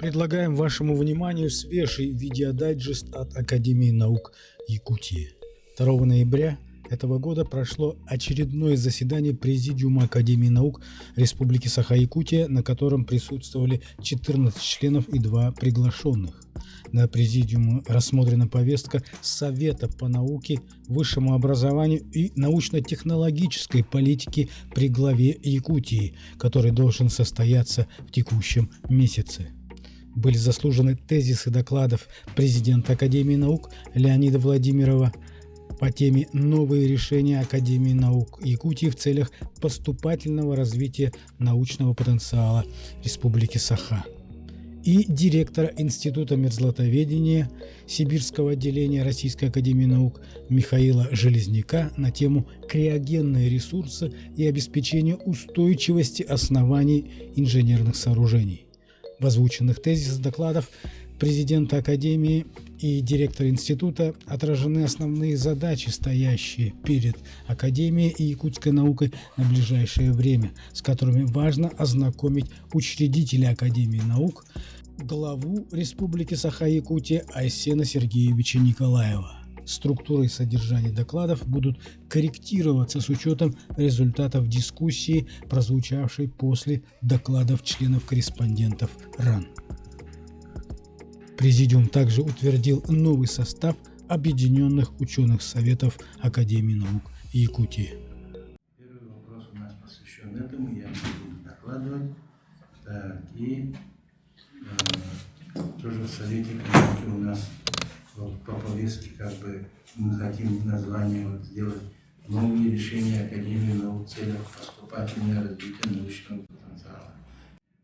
Предлагаем вашему вниманию свежий видеодайджест от Академии наук Якутии. 2 ноября этого года прошло очередное заседание Президиума Академии наук Республики Саха-Якутия, на котором присутствовали 14 членов и 2 приглашенных. На Президиуме рассмотрена повестка Совета по науке, высшему образованию и научно-технологической политике при главе Якутии, который должен состояться в текущем месяце. Были заслужены тезисы докладов президента Академии наук Леонида Владимирова по теме «Новые решения Академии наук Якутии в целях поступательного развития научного потенциала Республики Саха» и директора Института мерзлотоведения Сибирского отделения Российской Академии наук Михаила Железняка на тему «Криогенные ресурсы и обеспечение устойчивости оснований инженерных сооружений». В озвученных тезисах докладов президента Академии и директора института отражены основные задачи, стоящие перед Академией и якутской наукой на ближайшее время, с которыми важно ознакомить учредителя Академии наук, главу Республики Саха-Якутия Айсена Сергеевича Николаева. Структура и содержание докладов будут корректироваться с учетом результатов дискуссии, прозвучавшей после докладов членов-корреспондентов РАН. Президиум также утвердил новый состав Объединенных ученых советов Академии наук Якутии. Первый вопрос у нас посвящен этому, я буду докладывать. Так, и тоже в Совете науки у нас по повестке мы хотим название сделать «Новые решения Академии наук в целях поступательного развития научного потенциала».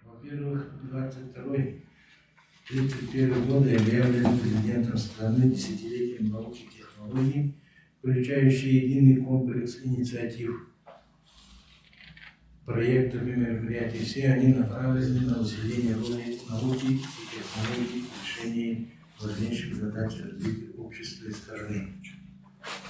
Во-первых, 22-31 годы объявлен президентом страны десятилетием науки и технологий, включающий единый комплекс инициатив, проектов и мероприятий. Все они направлены на усиление роли науки и технологий в решении важнейших задач развития общества и страны.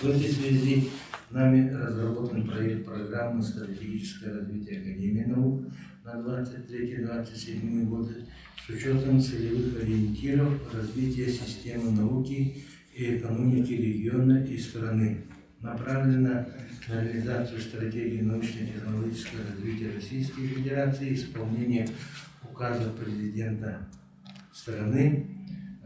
В этой связи нами разработан проект программы «Стратегическое развитие Академии наук» на 23-27 годы с учетом целевых ориентиров развития системы науки и экономики региона и страны. Направлена на реализацию стратегии научно-технологического развития Российской Федерации, исполнение указа президента страны.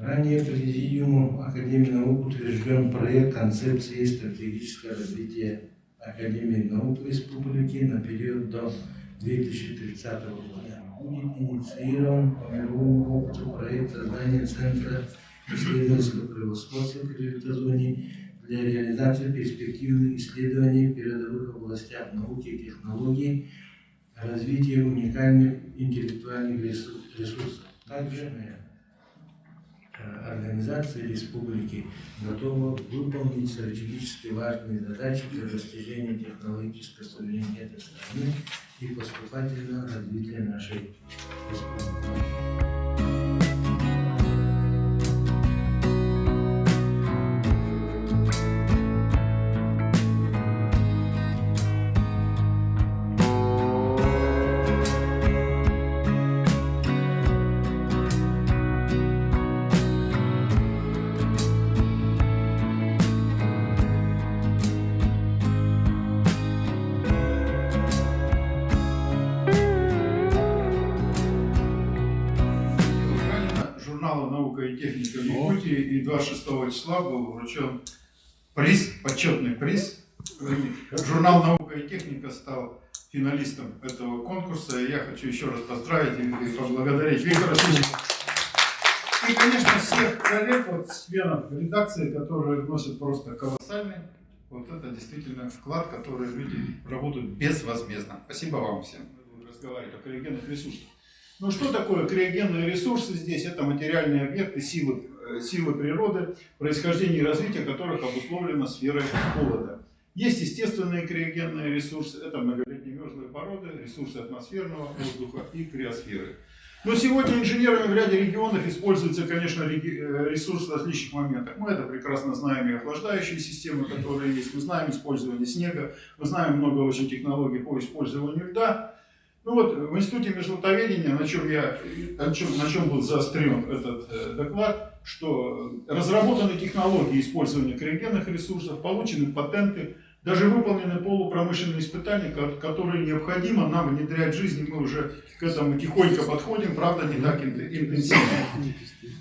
Ранее Президиумом Академии наук утвержден проект концепции стратегического развития Академии наук Республики на период до 2030 года. Будет инициирован по мировому опыту проект создания Центра исследовательского превосходства в криптозоне для реализации перспективных исследований в передовых областях науки и технологий, развития уникальных интеллектуальных ресурсов. Также организация республики готова выполнить стратегически важные задачи для достижения технологического суверенитета страны и поступательного развития нашей республики. «Наука и техника в Якутии», и 26 числа был вручен приз, почетный приз. Журнал «Наука и техника» стал финалистом этого конкурса, и я хочу еще раз поздравить и поблагодарить Виктора Васильевича. И, конечно, всех коллег, членов редакции, которые вносят просто колоссальный, это действительно вклад, который люди работают безвозмездно. Спасибо вам всем. Разговаривать о криогенных ресурсах. Ну что такое криогенные ресурсы здесь? Это материальные объекты, силы природы, происхождение и развитие которых обусловлено сферой холода. Есть естественные криогенные ресурсы, это многолетние мерзлые породы, ресурсы атмосферного воздуха и криосферы. Но сегодня инженерами в ряде регионов используются, конечно, ресурсы в различных моментах. Мы это прекрасно знаем и охлаждающие системы, которые есть, мы знаем использование снега, мы знаем много очень технологий по использованию льда. Ну вот в Институте межлотоведения, на чем был заострен этот доклад, что разработаны технологии использования криогенных ресурсов, получены патенты, даже выполнены полупромышленные испытания, которые необходимо нам внедрять в жизнь. Мы уже к этому тихонько подходим, правда, не так интенсивно.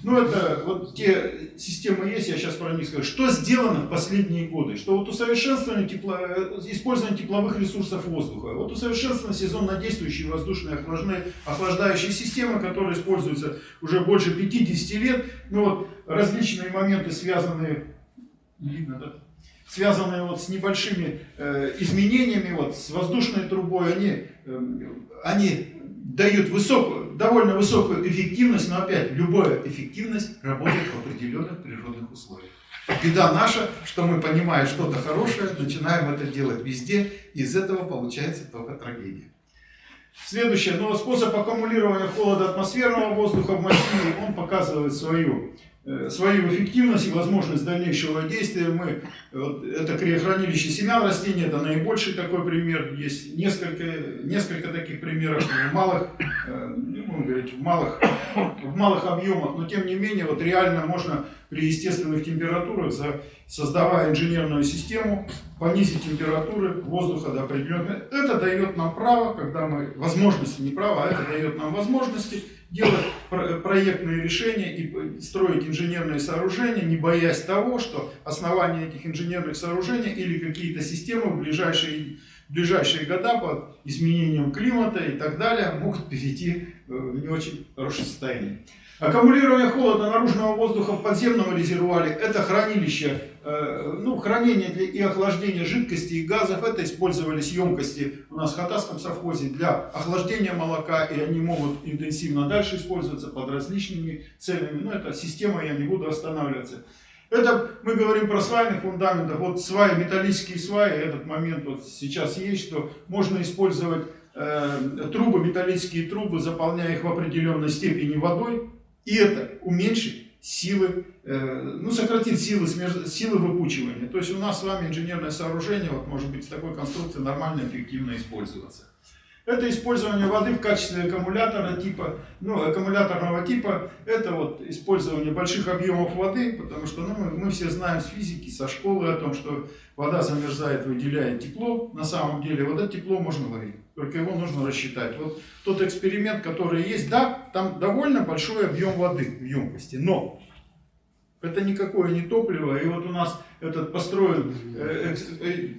Ну, это вот те системы есть, я сейчас про них скажу. Что сделано в последние годы? Что вот усовершенствование использование тепловых ресурсов воздуха, вот усовершенствование сезонно действующие воздушные охлаждающие системы, которые используются уже больше 50 лет. Ну, вот различные моменты, связанные, видно, да? Связанные вот с небольшими изменениями, вот, с воздушной трубой, они дают довольно высокую эффективность, но опять, любая эффективность работает в определенных природных условиях. Беда наша, что мы, понимая что-то хорошее, начинаем это делать везде, и из этого получается только трагедия. Следующее, но способ аккумулирования холода атмосферного воздуха в массиве, он показывает свою эффективность и возможность дальнейшего действия. Это криохранилище семян растений, это наибольший такой пример. Есть несколько таких примеров в малых объемах, но тем не менее вот реально можно при естественных температурах, создавая инженерную систему, понизить температуры воздуха до определенной. Это дает нам право, возможности, не право, а это дает нам возможности делать проектные решения и строить инженерные сооружения, не боясь того, что основание этих инженерных сооружений или какие-то системы в ближайшие года под изменением климата и так далее могут перейти в не очень хорошее состояние. Аккумулирование холода наружного воздуха в подземном резервуаре – это хранилище, хранение и охлаждение жидкостей и газов. Это использовались емкости у нас в Хатасском совхозе для охлаждения молока, и они могут интенсивно дальше использоваться под различными целями. Но эта система, я не буду останавливаться. Это мы говорим про свайных фундаментов. Вот сваи, металлические сваи, этот момент вот сейчас есть, что можно использовать трубы, металлические трубы, заполняя их в определенной степени водой. И это уменьшит силы, сократит силы выпучивания. То есть у нас с вами инженерное сооружение может быть с такой конструкцией нормально, эффективно использоваться. Это использование воды в качестве аккумуляторного типа. Это вот использование больших объемов воды, потому что мы все знаем с физики, со школы о том, что вода замерзает, выделяет тепло. На самом деле вот это тепло можно ловить, только его нужно рассчитать. Вот тот эксперимент, который есть, да, там довольно большой объем воды в емкости, но это никакое не топливо. И вот у нас этот построен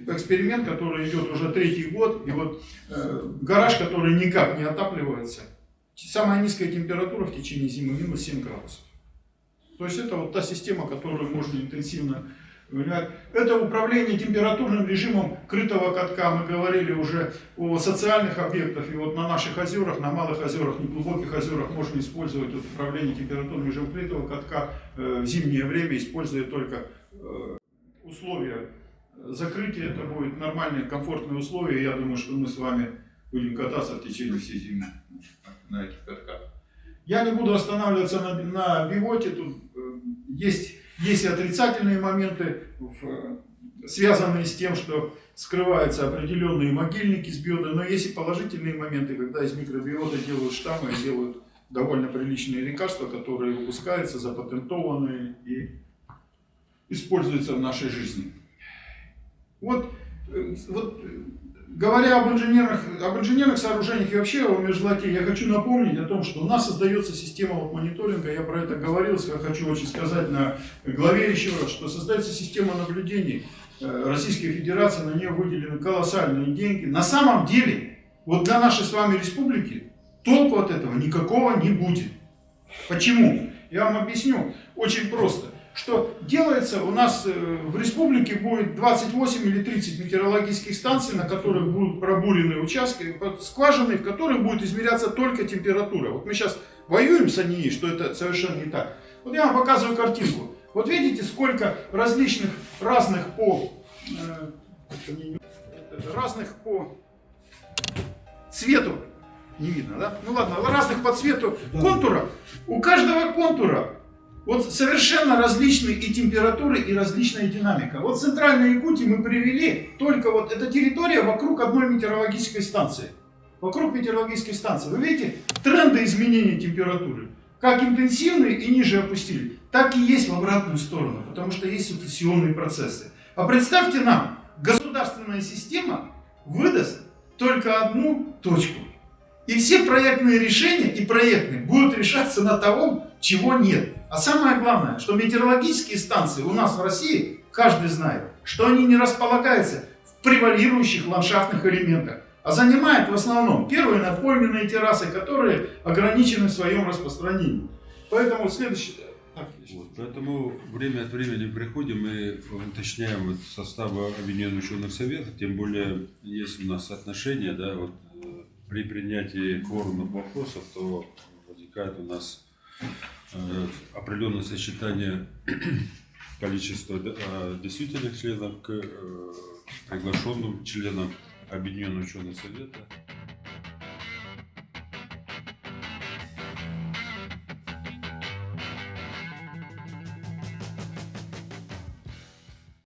эксперимент, который идет уже 3-й год. И вот гараж, который никак не отапливается. Самая низкая температура в течение зимы минус 7 градусов. То есть это вот та система, которую можно интенсивно влиять. Это управление температурным режимом крытого катка. Мы говорили уже о социальных объектах. И вот на наших озерах, на малых озерах, неглубоких озерах можно использовать вот управление температурным режимом крытого катка в зимнее время, используя только условия закрытия. Это будут нормальные, комфортные условия. Я думаю, что мы с вами будем кататься в течение всей зимы на этих катках. Я не буду останавливаться на биоте. Тут есть и отрицательные моменты, связанные с тем, что скрываются определенные могильники с биота, но есть и положительные моменты, когда из микробиота делают штаммы, делают довольно приличные лекарства, которые выпускаются, запатентованные и используются в нашей жизни. Вот говоря об инженерных сооружениях и вообще о межзлоте, я хочу напомнить о том, что у нас создается система мониторинга, я про это говорил, я хочу очень сказать на главе еще раз, что создается система наблюдений Российской Федерации, на нее выделены колоссальные деньги. На самом деле, вот для нашей с вами республики толку от этого никакого не будет. Почему? Я вам объясню очень просто. Что делается, у нас в республике будет 28 или 30 метеорологических станций, на которых будут пробурены участки, скважины, в которых будет измеряться только температура. Вот мы сейчас воюем с АНИИ, что это совершенно не так. Вот я вам показываю картинку. Вот видите, сколько разных по цвету, не видно, да? Ну ладно, разных по цвету контуров. У каждого контура вот совершенно различные и температуры, и различная динамика. Вот в Центральной Якутии мы привели только вот эта территория вокруг одной метеорологической станции. вокруг метеорологической станции. Вы видите тренды изменения температуры? Как интенсивные и ниже опустили, так и есть в обратную сторону, потому что есть сукцессионные процессы. А представьте нам, государственная система выдаст только одну точку. И все проектные решения и проектные будут решаться на том, чего нет. А самое главное, что метеорологические станции у нас в России, каждый знает, что они не располагаются в превалирующих ландшафтных элементах, а занимают в основном первые надпойменные террасы, которые ограничены в своем распространении. Поэтому следующий... Вот, поэтому время от времени приходим и уточняем вот составы Объединенных ученых советов, тем более есть у нас отношения, да, вот, при принятии кворумных вопросов, то возникает у нас определенное сочетание количества действительных членов к приглашенным членам Объединенного ученых совета.